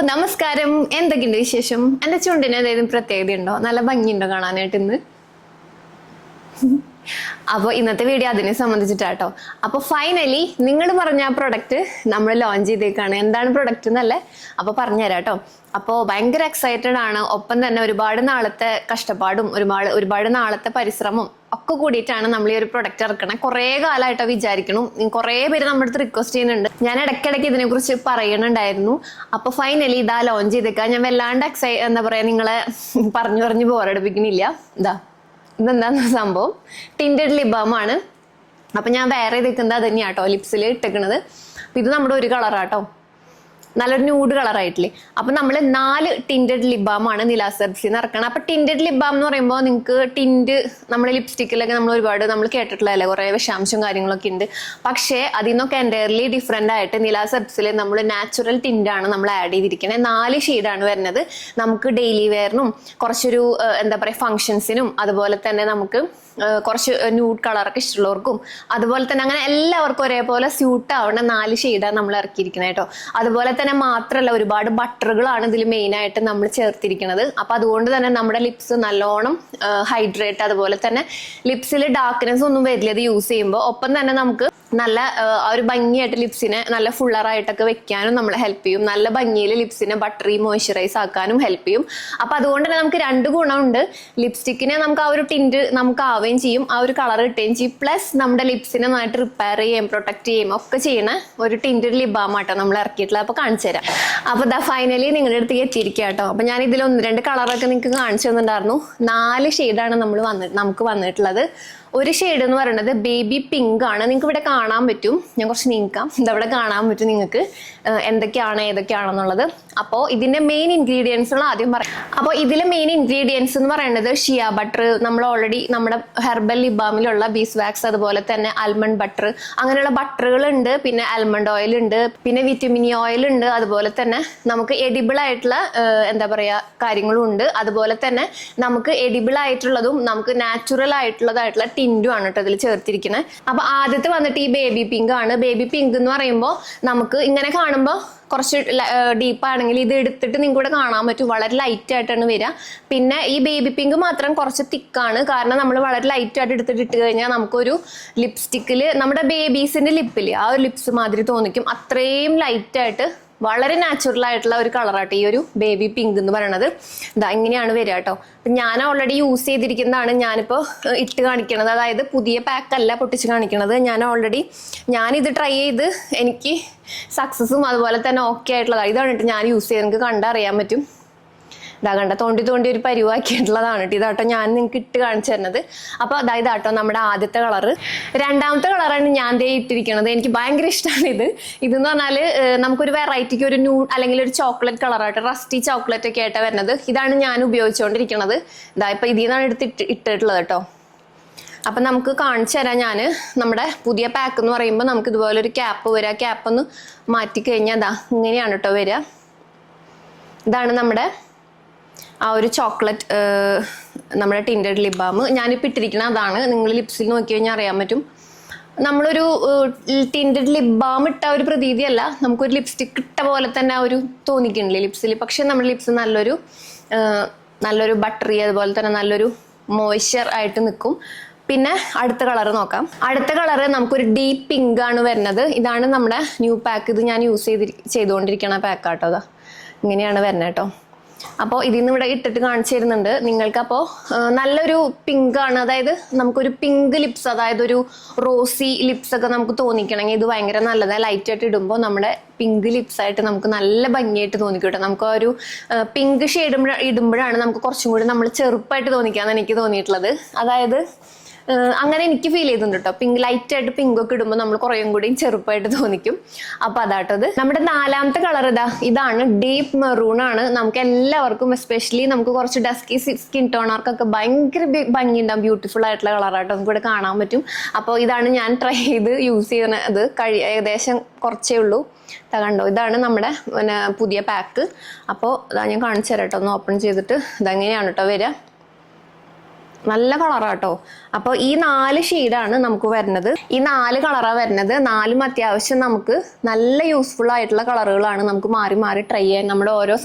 നമസ്കാരം. എന്തൊക്കെയുണ്ട് വിശേഷം? എന്റെ ചുണ്ടിന് എന്തെങ്കിലും പ്രത്യേകത ഉണ്ടോ? നല്ല ഭംഗിയുണ്ടോ കാണാനായിട്ട് ഇന്ന്? അപ്പോൾ ഇന്നത്തെ വീഡിയോ അതിനെ സംബന്ധിച്ചിട്ടാട്ടോ. അപ്പോൾ ഫൈനലി നിങ്ങൾ പറഞ്ഞ ആ പ്രൊഡക്റ്റ് നമ്മൾ ലോഞ്ച് ചെയ്തേക്കാണ്. എന്താണ് പ്രൊഡക്റ്റ് എന്നല്ലേ? അപ്പോൾ പറഞ്ഞുതരാം കേട്ടോ. അപ്പോൾ ഭയങ്കര എക്സൈറ്റഡ് ആണ്. ഒപ്പം തന്നെ ഒരുപാട് നാളത്തെ കഷ്ടപ്പാടും ഒരുപാട് നാളത്തെ പരിശ്രമം ഒക്കെ കൂടിയിട്ടാണ് നമ്മൾ ഈ ഒരു പ്രൊഡക്റ്റ് ഇറക്കണം. കുറേ കാലമായിട്ടോ വിചാരിക്കണം. കുറേ പേര് നമ്മുടെ അടുത്ത് റിക്വസ്റ്റ് ചെയ്യുന്നുണ്ട്. ഞാൻ ഇടയ്ക്കിടയ്ക്ക് ഇതിനെക്കുറിച്ച് പറയുന്നുണ്ടായിരുന്നു. അപ്പോൾ ഫൈനലി ഇതാ ലോഞ്ച് ചെയ്തേക്കാം. ഞാൻ വല്ലാണ്ട് എന്താ പറയുക, നിങ്ങളെ പറഞ്ഞു ബോറടിപ്പിക്കുന്നില്ല. ഇതെന്താന്ന് സംഭവം, ടിൻറ്റഡ് ലിപ് ബാം ആണ്. അപ്പൊ ഞാൻ വേറെ ഇരിക്കുന്നത് അത് തന്നെയാട്ടോ ലിപ്സിൽ ഇട്ടേക്കണത്. ഇത് നമ്മുടെ ഒരു കളറാട്ടോ, നല്ലൊരു ന്യൂഡ് കളറായിട്ടില്ലേ. അപ്പൊ നമ്മൾ 4 ടിൻറ്റഡ് ലിപ് ബാം ആണ് നിലാസ് ഹെർബ്സിൽ ഇറക്കണം. അപ്പൊ ടിൻറ്റഡ് ലിപ് ബാം എന്ന് പറയുമ്പോൾ നിങ്ങൾക്ക് ടിൻറ്റ് നമ്മുടെ ലിപ്സ്റ്റിക്കിലൊക്കെ നമ്മൾ കേട്ടിട്ടുള്ളതല്ലേ, കുറെ വിഷാംശം കാര്യങ്ങളൊക്കെ ഉണ്ട്. പക്ഷേ അതിൽ നിന്നൊക്കെ എൻറ്റയർലി ഡിഫറെന്റ് ആയിട്ട് നിലാസ് ഹെർബ്സിൽ നമ്മൾ നാച്ചുറൽ ടിൻ്റ് ആണ് നമ്മൾ ആഡ് ചെയ്തിരിക്കുന്നത്. 4 ഷെയ്ഡാണ് വരുന്നത്. നമുക്ക് ഡെയിലി വെയറിനും കുറച്ചൊരു എന്താ പറയുക ഫങ്ഷൻസിനും, അതുപോലെ തന്നെ നമുക്ക് കുറച്ച് ന്യൂഡ് കളറൊക്കെ ഇഷ്ടമുള്ളവർക്കും, അതുപോലെ തന്നെ അങ്ങനെ എല്ലാവർക്കും ഒരേപോലെ സ്യൂട്ട് ആവുന്ന 4 ഷെയ്ഡാണ് നമ്മൾ ഇറക്കിയിരിക്കുന്നത് കേട്ടോ. അതുപോലെ തന്നെ മാത്രമല്ല, ഒരുപാട് ബട്ടറുകളാണ് ഇതിൽ മെയിൻ ആയിട്ട് നമ്മൾ ചേർത്തിരിക്കുന്നത്. അപ്പൊ അതുകൊണ്ട് തന്നെ നമ്മുടെ ലിപ്സ് നല്ലോണം ഹൈഡ്രേറ്റ്, അതുപോലെ തന്നെ ലിപ്സിൽ ഡാർക്ക്നെസ് ഒന്നും വരില്ല ഇത് യൂസ് ചെയ്യുമ്പോൾ. ഒപ്പം തന്നെ നമുക്ക് നല്ല ഒരു ഭംഗിയായിട്ട് ലിപ്സിനെ നല്ല ഫുള്ളറായിട്ടൊക്കെ വെക്കാനും നമ്മളെ ഹെൽപ്പ് ചെയ്യും. നല്ല ഭംഗിയിൽ ലിപ്സിനെ ബട്ടറി മോയ്സ്ചറൈസ് ആക്കാനും ഹെൽപ്പ് ചെയ്യും. അപ്പൊ അതുകൊണ്ട് തന്നെ നമുക്ക് 2 ഗുണമുണ്ട്. ലിപ്സ്റ്റിക്കിനെ നമുക്ക് ആ ഒരു ടിൻറ്റ് നമുക്ക് ആവുകയും ചെയ്യും, ആ ഒരു കളർ കിട്ടുകയും ചെയ്യും. പ്ലസ് നമ്മുടെ ലിപ്സിനെ നന്നായിട്ട് റിപ്പയർ ചെയ്യും, പ്രൊട്ടക്ട് ചെയ്യും ഒക്കെ ചെയ്യണ ഒരു ടിൻറ്റഡ് ലിപ് ബാം ആട്ടോ നമ്മൾ ഇറക്കിയിട്ടുള്ളത്. അപ്പൊ കാണിച്ചു തരാം. അപ്പൊ ഫൈനലി നിങ്ങളുടെ അടുത്തേക്ക് എത്തിയിരിക്കുക കേട്ടോ. അപ്പൊ ഞാൻ ഇതിൽ 1-2 കളറൊക്കെ നിങ്ങൾക്ക് കാണിച്ചു തന്നിട്ടുണ്ടായിരുന്നു. 4 ഷെയ്ഡാണ് നമുക്ക് വന്നിട്ടുള്ളത്. ഒരു ഷെയ്ഡ് എന്ന് പറയുന്നത് ബേബി പിങ്ക് ആണ്. നിങ്ങൾക്ക് ഇവിടെ കാണാൻ പറ്റും, ഞാൻ കുറച്ച് നീക്കാം, ഇതവിടെ കാണാൻ പറ്റും നിങ്ങൾക്ക് എന്തൊക്കെയാണ് ഏതൊക്കെയാണെന്നുള്ളത്. അപ്പോൾ ഇതിന്റെ മെയിൻ ഇൻഗ്രീഡിയൻസുകൾ ആദ്യം പറയാം. അപ്പോൾ ഇതിലെ മെയിൻ ഇൻഗ്രീഡിയൻസ് എന്ന് പറയുന്നത് ഷിയ ബട്ടർ, നമ്മൾ ഓൾറെഡി നമ്മുടെ ഹെർബൽ ലിപ് ബാമിലുള്ള ബീസ് വാക്സ്, അതുപോലെ തന്നെ ആൽമണ്ട് ബട്ടർ, അങ്ങനെയുള്ള ബട്ടറുകൾ ഉണ്ട്. പിന്നെ ആൽമണ്ട് ഓയിൽ ഉണ്ട്, പിന്നെ വിറ്റമിൻ ഇ ഓയിൽ ഉണ്ട്. അതുപോലെ തന്നെ നമുക്ക് എഡിബിൾ ആയിട്ടുള്ള എന്താ പറയുക കാര്യങ്ങളും ഉണ്ട്. അതുപോലെ തന്നെ നമുക്ക് എഡിബിൾ ആയിട്ടുള്ളതും നമുക്ക് നാച്ചുറൽ ആയിട്ടുള്ളതായിട്ടുള്ള ടിൻറ്റും ആണ് കേട്ടോ ഇതിൽ ചേർത്തിരിക്കുന്നത്. അപ്പൊ ആദ്യത്തെ വന്നിട്ട് ഈ ബേബി പിങ്ക് ആണ്. ബേബി പിങ്ക് എന്ന് പറയുമ്പോൾ നമുക്ക് ഇങ്ങനെ കാണുമ്പോൾ കുറച്ച് ഡീപ്പാണെങ്കിൽ ഇത് എടുത്തിട്ട് നിങ്ങൾക്ക് കൂടെ കാണാൻ പറ്റും, വളരെ ലൈറ്റ് ആയിട്ടാണ് വരിക. പിന്നെ ഈ ബേബി പിങ്ക് മാത്രം കുറച്ച് തിക്കാണ്, കാരണം നമ്മൾ വളരെ ലൈറ്റ് ആയിട്ട് എടുത്തിട്ട് ഇട്ട് കഴിഞ്ഞാൽ നമുക്കൊരു ലിപ്സ്റ്റിക്കിൽ നമ്മുടെ ബേബീസിന്റെ ലിപ്പിൽ ആ ഒരു ലിപ്സ് മാതിരി തോന്നിക്കും. അത്രയും ലൈറ്റ് ആയിട്ട് വളരെ നാച്ചുറൽ ആയിട്ടുള്ള ഒരു കളറാട്ടോ ഈ ഒരു ബേബി പിങ്ക് എന്ന് പറയുന്നത്. ഇതാ ഇങ്ങനെയാണ് വരിക കേട്ടോ. ഞാൻ ഓൾറെഡി യൂസ് ചെയ്തിരിക്കുന്നതാണ് ഞാനിപ്പോൾ ഇട്ട് കാണിക്കണത്. അതായത് പുതിയ പാക്കല്ല പൊട്ടിച്ച് കാണിക്കണത്. ഞാനിത് ട്രൈ ചെയ്ത് എനിക്ക് സക്സസും അതുപോലെ തന്നെ ഓക്കെ ആയിട്ടുള്ളതാണ്. ഇതാണ് ഞാൻ യൂസ് ചെയ്ത്, നിങ്ങൾക്ക് കണ്ടറിയാൻ പറ്റും. ഇതാ കണ്ട തോണ്ടി ഒരു പരിവാക്കിയിട്ടുള്ളതാണ് കേട്ടോ. ഇതാട്ടോ ഞാൻ നിങ്ങൾക്ക് ഇട്ട് കാണിച്ചു തരുന്നത്. അപ്പോൾ ഇതാട്ടോ നമ്മുടെ ആദ്യത്തെ കളറ്. രണ്ടാമത്തെ കളറാണ് ഞാൻ ദേ ഇട്ടിരിക്കുന്നത്. എനിക്ക് ഭയങ്കര ഇഷ്ടമാണ് ഇതെന്ന് പറഞ്ഞാൽ നമുക്കൊരു വെറൈറ്റിക്ക് ഒരു അല്ലെങ്കിൽ ഒരു ചോക്ലേറ്റ് കളറായിട്ട് റസ്റ്റി ചോക്ലേറ്റ് ഒക്കെ ആയിട്ടാണ് വരുന്നത്. ഇതാണ് ഞാൻ ഉപയോഗിച്ചുകൊണ്ടിരിക്കുന്നത്. ഇതാ ഇപ്പം ഇതിൽ നിന്നാണ് ഇട്ടിട്ടുള്ളത് കേട്ടോ. അപ്പം നമുക്ക് കാണിച്ചു തരാം ഞാൻ. നമ്മുടെ പുതിയ പാക്ക് എന്ന് പറയുമ്പോൾ നമുക്ക് ഇതുപോലെ ഒരു ക്യാപ്പ് വരിക. ക്യാപ്പ് ഒന്ന് മാറ്റിക്കഴിഞ്ഞാൽ ഇങ്ങനെയാണ് കേട്ടോ വരിക. ഇതാണ് നമ്മുടെ ആ ഒരു ചോക്ലേറ്റ് നമ്മുടെ ടിൻറ്റഡ് ലിപ് ബാം. ഞാനിപ്പോൾ ഇട്ടിരിക്കുന്ന അതാണ്. നിങ്ങൾ ലിപ്സിൽ നോക്കി കഴിഞ്ഞാൽ അറിയാൻ പറ്റും. നമ്മളൊരു ടിൻറ്റഡ് ലിപ് ബാം ഇട്ട ഒരു പ്രതീതിയല്ല, നമുക്കൊരു ലിപ്സ്റ്റിക് ഇട്ട പോലെ തന്നെ ആ ഒരു തോന്നിക്കുന്നില്ലേ ലിപ്സിൽ. പക്ഷെ നമ്മുടെ ലിപ്സ് നല്ലൊരു ബട്ടറി, അതുപോലെ തന്നെ നല്ലൊരു മോയ്സ്ചർ ആയിട്ട് നിൽക്കും. പിന്നെ അടുത്ത കളർ നോക്കാം. അടുത്ത കളർ നമുക്കൊരു ഡീപ്പ് പിങ്ക് ആണ് വരുന്നത്. ഇതാണ് നമ്മുടെ ന്യൂ പാക്ക്. ഇത് ഞാൻ ചെയ്തുകൊണ്ടിരിക്കണ പാക്കാട്ടോ. അതാ ഇങ്ങനെയാണ് വരുന്നത് കേട്ടോ. അപ്പോൾ ഇതിൽ നിന്ന് ഇവിടെ ഇട്ടിട്ട് കാണിച്ചു തരുന്നുണ്ട് നിങ്ങൾക്ക്. അപ്പോൾ നല്ലൊരു പിങ്ക് ആണ്, അതായത് നമുക്കൊരു പിങ്ക് ലിപ്സ്, അതായത് ഒരു റോസി ലിപ്സ് ഒക്കെ നമുക്ക് തോന്നിക്കണമെങ്കിൽ ഇത് ഭയങ്കര നല്ലതാണ്. ലൈറ്റ് ആയിട്ട് ഇടുമ്പോൾ നമ്മുടെ പിങ്ക് ലിപ്സ് ആയിട്ട് നമുക്ക് നല്ല ഭംഗിയായിട്ട് തോന്നിക്കട്ടെ. നമുക്ക് ആ ഒരു പിങ്ക് ഷെയ്ഡ് ഇടുമ്പോഴാണ് നമുക്ക് കുറച്ചും കൂടി നമ്മൾ ചെറുപ്പായിട്ട് തോന്നിക്കാന്ന് എനിക്ക് തോന്നിയിട്ടുള്ളത്. അതായത് അങ്ങനെ എനിക്ക് ഫീൽ ചെയ്തിട്ടുണ്ട് കേട്ടോ. പിങ്ക് ലൈറ്റ് ആയിട്ട് പിങ്ക് ഒക്കെ ഇടുമ്പോൾ നമ്മൾ കുറേയും കൂടി ചെറുപ്പായിട്ട് തോന്നിക്കും. അപ്പൊ അതാട്ടത് നമ്മുടെ 4ാമത്തെ കളർ ഇതാണ് ഡീപ്പ് മെറൂൺ ആണ്. നമുക്ക് എല്ലാവർക്കും എസ്പെഷ്യലി നമുക്ക് കുറച്ച് ഡസ്കി സ്കിൻ ടോണർക്കൊക്കെ ഭയങ്കര ഭംഗിയുണ്ടാവും. ബ്യൂട്ടിഫുൾ ആയിട്ടുള്ള കളറായിട്ട് നമുക്ക് ഇവിടെ കാണാൻ പറ്റും. അപ്പോൾ ഇതാണ് ഞാൻ ട്രൈ ചെയ്ത് യൂസ് ചെയ്യുന്നത്. ഏകദേശം കുറച്ചേ ഉള്ളൂ. കണ്ടോ, ഇതാണ് നമ്മുടെ പുതിയ പാക്ക്. അപ്പോൾ ഇതാ ഞാൻ കാണിച്ചു തരാം കേട്ടോ. ഒന്ന് ഓപ്പൺ ചെയ്തിട്ട് ഇതങ്ങനെയാണ് കേട്ടോ വരിക. നല്ല കളറാട്ടോ. അപ്പോൾ ഈ 4 ഷെയ്ഡാണ് നമുക്ക് വരുന്നത്. ഈ 4 കളറാണ് വരുന്നത്. 4 അത്യാവശ്യം നമുക്ക് നല്ല യൂസ്ഫുൾ ആയിട്ടുള്ള കളറുകളാണ്. നമുക്ക് മാറി മാറി ട്രൈ ചെയ്യാം. നമ്മുടെ ഓരോ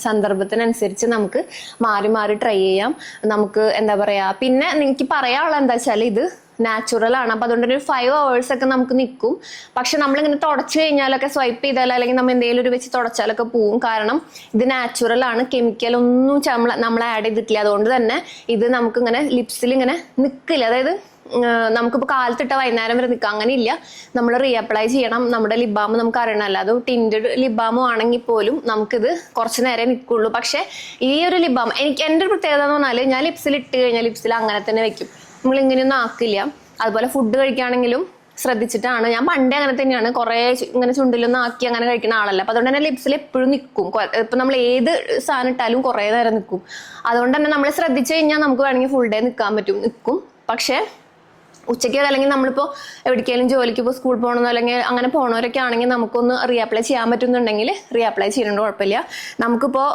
സന്ദർഭത്തിനനുസരിച്ച് നമുക്ക് മാറി മാറി ട്രൈ ചെയ്യാം. നമുക്ക് എന്താ പറയാ, പിന്നെ എനിക്ക് പറയാനുള്ളത് എന്താ വെച്ചാൽ ഇത് നാച്ചുറൽ ആണ്. അപ്പൊ അതുകൊണ്ട് ഒരു 5 hours ഒക്കെ നമുക്ക് നിൽക്കും. പക്ഷെ നമ്മളിങ്ങനെ തുടച്ചു കഴിഞ്ഞാലൊക്കെ സ്വൈപ്പ് ചെയ്താൽ അല്ലെങ്കിൽ നമ്മൾ എന്തെങ്കിലും ഒരു വെച്ച് തുടച്ചാലൊക്കെ പോവും. കാരണം ഇത് നാച്ചുറൽ ആണ്, കെമിക്കൽ ഒന്നും നമ്മൾ ആഡ് ചെയ്തിട്ടില്ല. അതുകൊണ്ട് തന്നെ ഇത് നമുക്ക് ഇങ്ങനെ ലിപ്സിൽ ഇങ്ങനെ നിൽക്കില്ല. അതായത് നമുക്കിപ്പോൾ കാലത്തിട്ട വൈകുന്നേരം വരെ നിൽക്കാം, അങ്ങനെ ഇല്ല. നമ്മൾ റീഅപ്ലൈ ചെയ്യണം. നമ്മുടെ ലിപ് ബാം നമുക്ക് അറിയണമല്ലോ, അത് ടിൻറ്റഡ് ലിപ് ബാം ആണെങ്കിൽ പോലും നമുക്കിത് കുറച്ച് നേരം നിൽക്കുള്ളൂ. പക്ഷെ ഈ ഒരു ലിപ് ബാം എൻ്റെ ഒരു പ്രത്യേകത എന്ന് പറഞ്ഞാൽ ഞാൻ ലിപ്സിൽ ഇട്ട് കഴിഞ്ഞാൽ ലിപ്സിൽ അങ്ങനെ തന്നെ വെക്കും. നമ്മൾ ഇങ്ങനെയൊന്നും ആക്കില്ല. അതുപോലെ ഫുഡ് കഴിക്കുകയാണെങ്കിലും ശ്രദ്ധിച്ചിട്ടാണ്. ഞാൻ പണ്ടേ അങ്ങനെ തന്നെയാണ്, കുറേ ഇങ്ങനെ ചുണ്ടിലൊന്നും ആക്കി അങ്ങനെ കഴിക്കുന്ന ആളല്ല. അപ്പൊ അതുകൊണ്ട് തന്നെ ലിപ്സിൽ എപ്പോഴും നിൽക്കും. ഇപ്പൊ നമ്മൾ ഏത് സാധനം ഇട്ടാലും കുറേ നേരം നിൽക്കും. അതുകൊണ്ട് തന്നെ നമ്മൾ ശ്രദ്ധിച്ചു കഴിഞ്ഞാൽ നമുക്ക് വേണമെങ്കിൽ ഫുൾ ഡേ നിൽക്കും. പക്ഷേ ഉച്ചയ്ക്ക് അല്ലെങ്കിൽ നമ്മളിപ്പോൾ എവിടേക്കെങ്കിലും ജോലിക്ക് ഇപ്പോൾ സ്കൂൾ പോകണമെന്നോ അല്ലെങ്കിൽ അങ്ങനെ പോകണവരൊക്കെ ആണെങ്കിൽ നമുക്കൊന്ന് റീഅപ്ലൈ ചെയ്യാൻ പറ്റുന്നുണ്ടെങ്കിൽ റീഅപ്ലൈ ചെയ്യുന്നുണ്ട്, കുഴപ്പമില്ല. നമുക്കിപ്പോൾ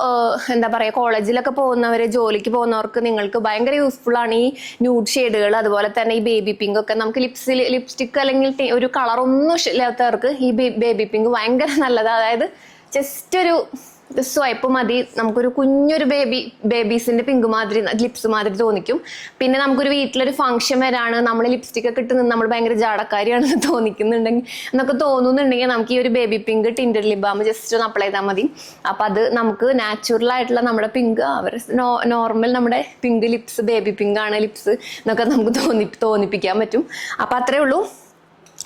എന്താ പറയുക, കോളേജിലൊക്കെ പോകുന്നവർ, ജോലിക്ക് പോകുന്നവർക്ക് നിങ്ങൾക്ക് ഭയങ്കര യൂസ്ഫുൾ ആണ് ഈ ന്യൂഡ് ഷെയ്ഡുകൾ. അതുപോലെ തന്നെ ഈ ബേബി പിങ്ക് ഒക്കെ നമുക്ക് ലിപ്സ്റ്റിക് അല്ലെങ്കിൽ ഒരു കളറൊന്നും ഇല്ലാത്തവർക്ക് ഈ ബേബി പിങ്ക് ഭയങ്കര നല്ലതാണ്. അതായത് ജസ്റ്റ് ഒരു സ്വൈപ്പ് മതി, നമുക്കൊരു കുഞ്ഞൊരു ബേബീസിന്റെ പിങ്ക് മാതിരി ലിപ്സ് മാതിരി തോന്നിക്കും. പിന്നെ നമുക്കൊരു വീട്ടിലൊരു ഫംഗ്ഷൻ വരാണ്, നമ്മൾ ലിപ്സ്റ്റിക് ഒക്കെ ഇട്ട് നിന്ന് നമ്മൾ ഭയങ്കര ജാടക്കാരിയാണെന്ന് എന്നൊക്കെ തോന്നുന്നുണ്ടെങ്കിൽ നമുക്ക് ഈ ഒരു baby pink tinted lip balm just ഒന്ന് അപ്ലൈ ചെയ്താൽ മതി. അപ്പൊ അത് നമുക്ക് നാച്ചുറൽ ആയിട്ടുള്ള നമ്മുടെ പിങ്ക്, അവർ നോർമൽ നമ്മുടെ പിങ്ക് ലിപ്സ്, ബേബി പിങ്ക് ആണ് ലിപ്സ് എന്നൊക്കെ നമുക്ക് തോന്നിപ്പിക്കാൻ പറ്റും. അപ്പൊ അത്രേ ഉള്ളൂ.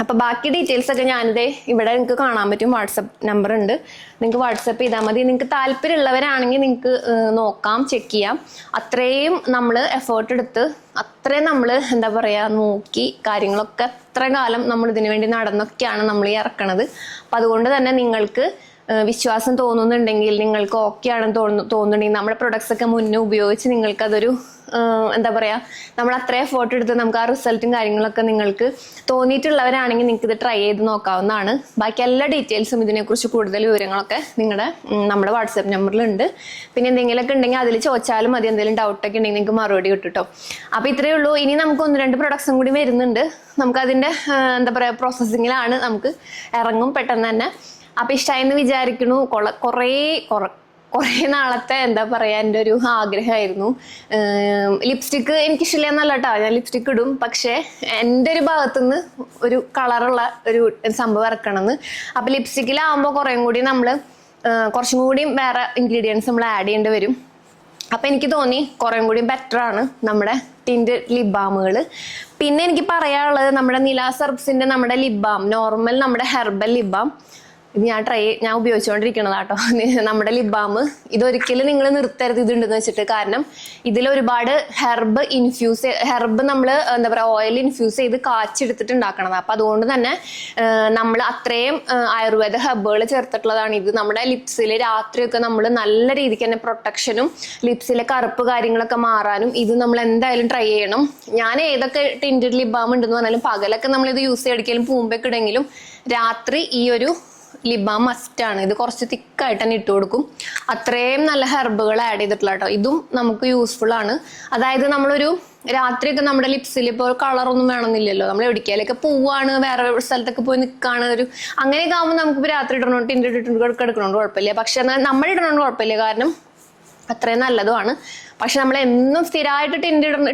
അപ്പൊ ബാക്കി ഡീറ്റെയിൽസ് ഒക്കെ ഞാനിതേ ഇവിടെ നിങ്ങൾക്ക് കാണാൻ പറ്റും. വാട്സപ്പ് നമ്പർ ഉണ്ട്, നിങ്ങൾക്ക് വാട്സപ്പ് ചെയ്താൽ മതി. നിങ്ങൾക്ക് താല്പര്യമുള്ളവരാണെങ്കിൽ നിങ്ങൾക്ക് നോക്കാം, ചെക്ക് ചെയ്യാം. അത്രയും നമ്മൾ എഫേർട്ട് എടുത്ത് അത്രയും നമ്മൾ എന്താ പറയാ നോക്കി കാര്യങ്ങളൊക്കെ അത്രയും കാലം നമ്മൾ ഇതിനു വേണ്ടി നടന്നൊക്കെയാണ് നമ്മൾ ഈ ഇറക്കണത്. അപ്പൊ അതുകൊണ്ട് തന്നെ നിങ്ങൾക്ക് വിശ്വാസം തോന്നുന്നുണ്ടെങ്കിൽ, നിങ്ങൾക്ക് ഓക്കെ ആണെന്ന് തോന്നുന്നുണ്ടെങ്കിൽ നമ്മുടെ പ്രൊഡക്ട്സ് ഒക്കെ മുന്നേ ഉപയോഗിച്ച് നിങ്ങൾക്ക് അതൊരു എന്താ പറയാ, നമ്മൾ അത്രയും എഫേർട്ട് എടുത്ത് നമുക്ക് ആ റിസൾട്ടും കാര്യങ്ങളൊക്കെ നിങ്ങൾക്ക് തോന്നിയിട്ടുള്ളവരാണെങ്കിൽ നിങ്ങൾക്ക് ഇത് ട്രൈ ചെയ്ത് നോക്കാവുന്നതാണ്. ബാക്കി എല്ലാ ഡീറ്റെയിൽസും ഇതിനെക്കുറിച്ച് കൂടുതൽ വിവരങ്ങളൊക്കെ നമ്മുടെ വാട്സാപ്പ് നമ്പറിലുണ്ട്. പിന്നെ എന്തെങ്കിലുമൊക്കെ ഉണ്ടെങ്കിൽ അതിൽ ചോദിച്ചാലും മതി. എന്തെങ്കിലും ഡൗട്ടൊക്കെ ഉണ്ടെങ്കിൽ നിങ്ങൾക്ക് മറുപടി കിട്ടും കേട്ടോ. അപ്പോൾ ഇത്രയേ ഉള്ളൂ. ഇനി നമുക്ക് 1-2 പ്രൊഡക്ട്സും കൂടി വരുന്നുണ്ട്. നമുക്കതിൻ്റെ എന്താ പറയുക പ്രോസസ്സിങ്ങിലാണ്, നമുക്ക് ഇറങ്ങും പെട്ടെന്ന് തന്നെ. അപ്പം ഇഷ്ടമായെന്ന് വിചാരിക്കണു. കുറേ നാളത്തെ എന്താ പറയാ എൻ്റെ ഒരു ആഗ്രഹമായിരുന്നു. ലിപ്സ്റ്റിക്ക് എനിക്കിഷ്ടമില്ല എന്നല്ല കേട്ടോ, ഞാൻ ലിപ്സ്റ്റിക്ക് ഇടും. പക്ഷേ എൻ്റെ ഒരു ഭാഗത്തുനിന്ന് ഒരു കളറുള്ള ഒരു സംഭവം ഇറക്കണമെന്ന്. അപ്പം ലിപ്സ്റ്റിക്കിലാവുമ്പോൾ കുറച്ചും കൂടി വേറെ ഇൻഗ്രീഡിയൻസ് നമ്മൾ ആഡ് ചെയ്യേണ്ടി വരും. അപ്പം എനിക്ക് തോന്നി കുറേം കൂടി ബെറ്റർ ആണ് നമ്മുടെ ടിൻറ്റഡ് ലിപ് ബാമുകൾ. പിന്നെ എനിക്ക് പറയാനുള്ളത് നമ്മുടെ നിലാസ് ഹെർബ്സിൻ്റെ നമ്മുടെ ലിപ് ബാം, നോർമൽ നമ്മുടെ ഹെർബൽ ലിപ് ബാം, ഇത് ഞാൻ ഉപയോഗിച്ചുകൊണ്ടിരിക്കണതാട്ടോ. നമ്മുടെ ലിപ് ബാം ഇതൊരിക്കലും നിങ്ങൾ നിർത്തരുത് ഇതുണ്ടെന്ന് വെച്ചിട്ട്. കാരണം ഇതിൽ ഒരുപാട് ഹെർബ് നമ്മൾ എന്താ പറയുക ഓയിൽ ഇൻഫ്യൂസ് ചെയ്ത് കാച്ചെടുത്തിട്ട് ഉണ്ടാക്കണത്. അപ്പം അതുകൊണ്ട് തന്നെ നമ്മൾ അത്രയും ആയുർവേദ ഹെർബുകൾ ചേർത്തിട്ടുള്ളതാണ് ഇത്. നമ്മുടെ ലിപ്സിൽ രാത്രിയൊക്കെ നമ്മൾ നല്ല രീതിക്ക് തന്നെ പ്രൊട്ടക്ഷനും ലിപ്സിലെ കറുപ്പ് കാര്യങ്ങളൊക്കെ മാറാനും ഇത് നമ്മൾ എന്തായാലും ട്രൈ ചെയ്യണം. ഞാൻ ഏതൊക്കെ ടിൻറ്റഡ് ലിപ് ബാം ഉണ്ടെന്ന് പറഞ്ഞാലും പകലൊക്കെ നമ്മളിത് യൂസ് ചെയ്തെടുക്കലും പൂമ്പൊക്കെ ഇടെങ്കിലും രാത്രി ഈ ഒരു ലിപ് ബാം മസ്റ്റാണ്. ഇത് കുറച്ച് തിക്കായിട്ട് തന്നെ ഇട്ട് കൊടുക്കും. അത്രയും നല്ല ഹെർബുകൾ ആഡ് ചെയ്തിട്ടുള്ള കേട്ടോ. ഇതും നമുക്ക് യൂസ്ഫുൾ ആണ്. അതായത് നമ്മളൊരു രാത്രിയൊക്കെ നമ്മുടെ ലിപ്സിൽ ഇപ്പോൾ കളറൊന്നും വേണമെന്നില്ലല്ലോ, നമ്മൾ എവിടേക്കാലൊക്കെ പോവാണ്, വേറെ സ്ഥലത്തൊക്കെ പോയി നിൽക്കുകയാണ്, അങ്ങനെയൊക്കെ ആകുമ്പോൾ നമുക്കിപ്പോൾ രാത്രി ഇടണോണ്ട് എടുക്കണോണ്ട് കുഴപ്പമില്ല. പക്ഷെ നമ്മൾ ഇടണോണ്ട് കുഴപ്പമില്ല, കാരണം അത്രയും നല്ലതുമാണ്. പക്ഷെ നമ്മൾ എന്നും സ്ഥിരമായിട്ട്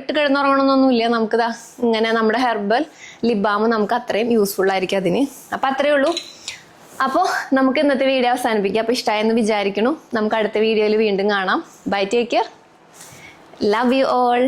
ഇട്ട് കിടന്നുറങ്ങണമെന്നൊന്നുമില്ല. നമുക്കിതാ ഇങ്ങനെ നമ്മുടെ ഹെർബൽ ലിപ് ബാം നമുക്ക് അത്രയും യൂസ്ഫുൾ ആയിരിക്കും അതിന്. അപ്പം അത്രയേ ഉള്ളൂ. അപ്പോൾ നമുക്ക് ഇന്നത്തെ വീഡിയോ അവസാനിപ്പിക്കാം. അപ്പോൾ ഇഷ്ടമായെന്ന് വിചാരിക്കുന്നു. നമുക്ക് അടുത്ത വീഡിയോയിൽ വീണ്ടും കാണാം. Bye, take care, love you all.